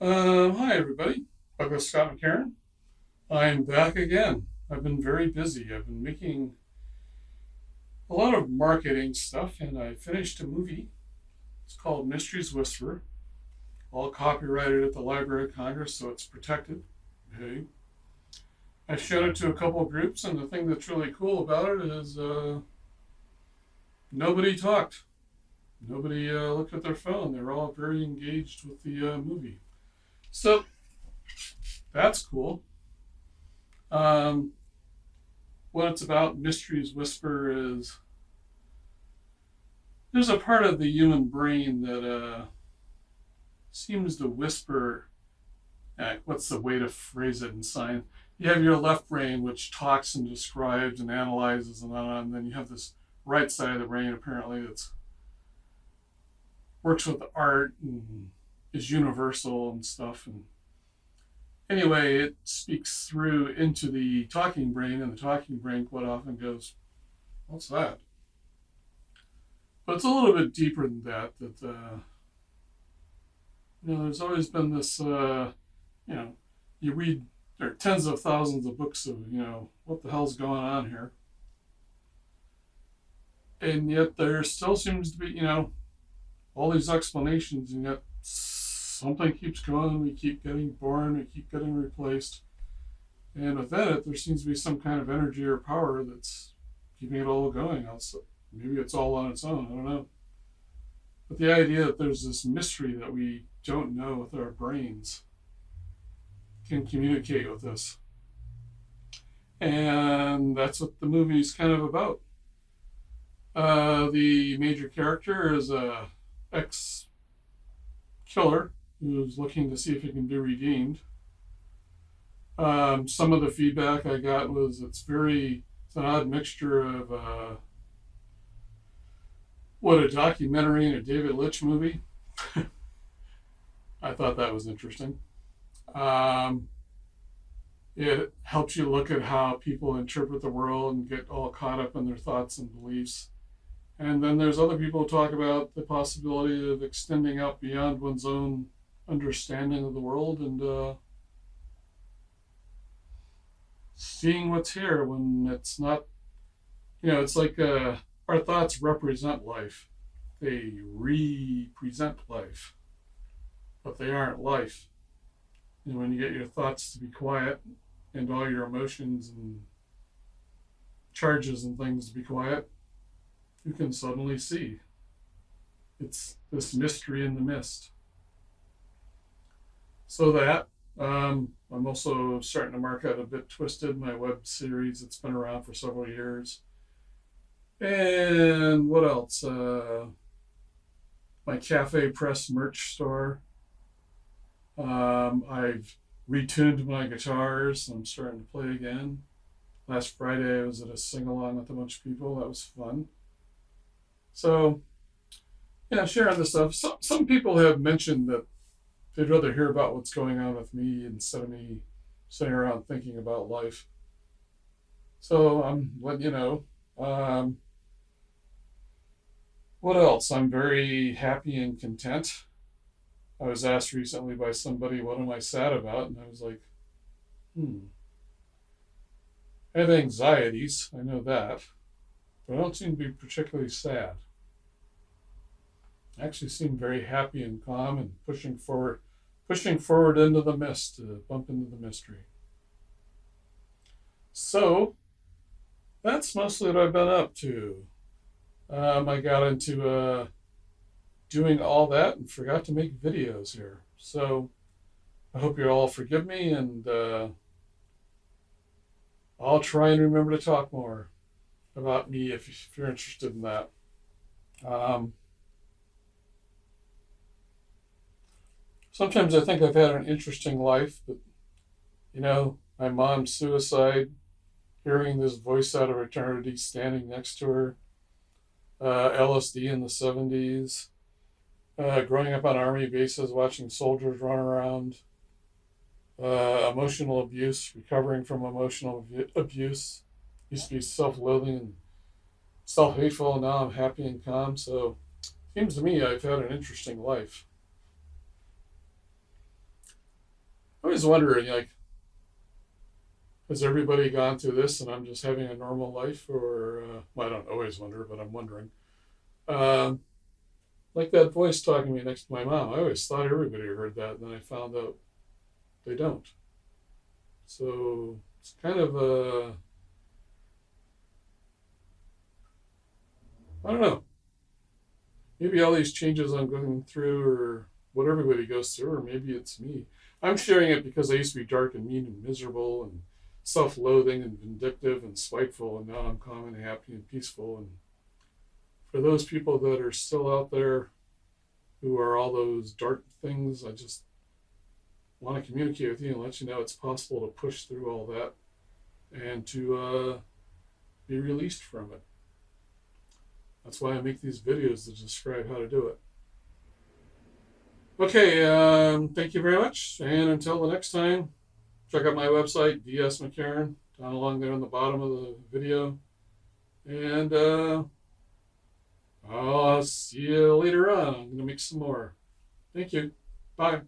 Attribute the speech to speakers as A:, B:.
A: Hi, everybody. Douglas Scott McCarron. I'm back again. I've been very busy. I've been making a lot of marketing stuff, and I finished a movie. It's called Mysteries Whisper, all copyrighted at the Library of Congress, so it's protected. Hey. I showed it to a couple of groups, and the thing that's really cool about it is nobody talked. Nobody looked at their phone. They're all very engaged with the movie. So that's cool. Um, what it's about, Mysteries Whisper, is there's a part of the human brain that seems to whisper. What's the way to phrase it in science? You have your left brain, which talks and describes and analyzes and on, and then you have this right side of the brain, apparently, that works with art and is universal and stuff. And anyway, it speaks through into the talking brain, and the talking brain quite often goes, "What's that?" But it's a little bit deeper than that. There's always been this. You know, you read there are tens of thousands of books of what the hell's going on here, and yet there still seems to be all these explanations, and yet something keeps going. We keep getting born. We keep getting replaced, and within it, there seems to be some kind of energy or power that's keeping it all going. Maybe it's all on its own. I don't know. But the idea that there's this mystery that we don't know with our brains can communicate with us. And that's what the movie's kind of about. The major character is a ex-killer who's looking to see if he can be redeemed. Some of the feedback I got was it's an odd mixture of a documentary and a David Lynch movie. I thought that was interesting. Um, it helps you look at how people interpret the world and get all caught up in their thoughts and beliefs. And then there's other people who talk about the possibility of extending out beyond one's own understanding of the world and seeing what's here when it's not. It's like our thoughts represent life. They represent life, but they aren't life. And when you get your thoughts to be quiet and all your emotions and charges and things to be quiet, you can suddenly see. It's this mystery in the mist. So I'm also starting to market A Bit Twisted, my web series that's been around for several years. And what else? My Cafe Press merch store. I've retuned my guitars. I'm starting to play again. Last Friday, I was at a sing along with a bunch of people. That was fun. So, sharing this stuff. Some people have mentioned that they'd rather hear about what's going on with me instead of me sitting around thinking about life. So I'm letting you know. What else? I'm very happy and content. I was asked recently by somebody, what am I sad about? And I was like, I have anxieties, I know that, but I don't seem to be particularly sad. I actually seem very happy and calm and pushing forward into the mist to bump into the mystery. So that's mostly what I've been up to. I got into doing all that and forgot to make videos here. So I hope you all forgive me, and I'll try and remember to talk more about me if you're interested in that. Um, Sometimes I think I've had an interesting life, but my mom's suicide, hearing this voice out of eternity standing next to her, LSD in the 70s, growing up on army bases, watching soldiers run around, emotional abuse, recovering from emotional abuse. Used to be self-loathing and self-hateful, and now I'm happy and calm. So, it seems to me I've had an interesting life. always wondering, like, has everybody gone through this and I'm just having a normal life? Or, well, I don't always wonder, but I'm wondering. Um, like that voice talking to me next to my mom. I always thought everybody heard that, and then I found out they don't. So it's kind of I don't know. Maybe all these changes I'm going through, or what everybody goes through, or maybe it's me. I'm sharing it because I used to be dark and mean and miserable and self-loathing and vindictive and spiteful, and now I'm calm and happy and peaceful. And for those people that are still out there who are all those dark things, I just want to communicate with you and let you know it's possible to push through all that and to be released from it. That's why I make these videos to describe how to do it. Okay, thank you very much. And until the next time, check out my website, DS McCarron, down along there on the bottom of the video. And I'll see you later on. I'm going to make some more. Thank you. Bye.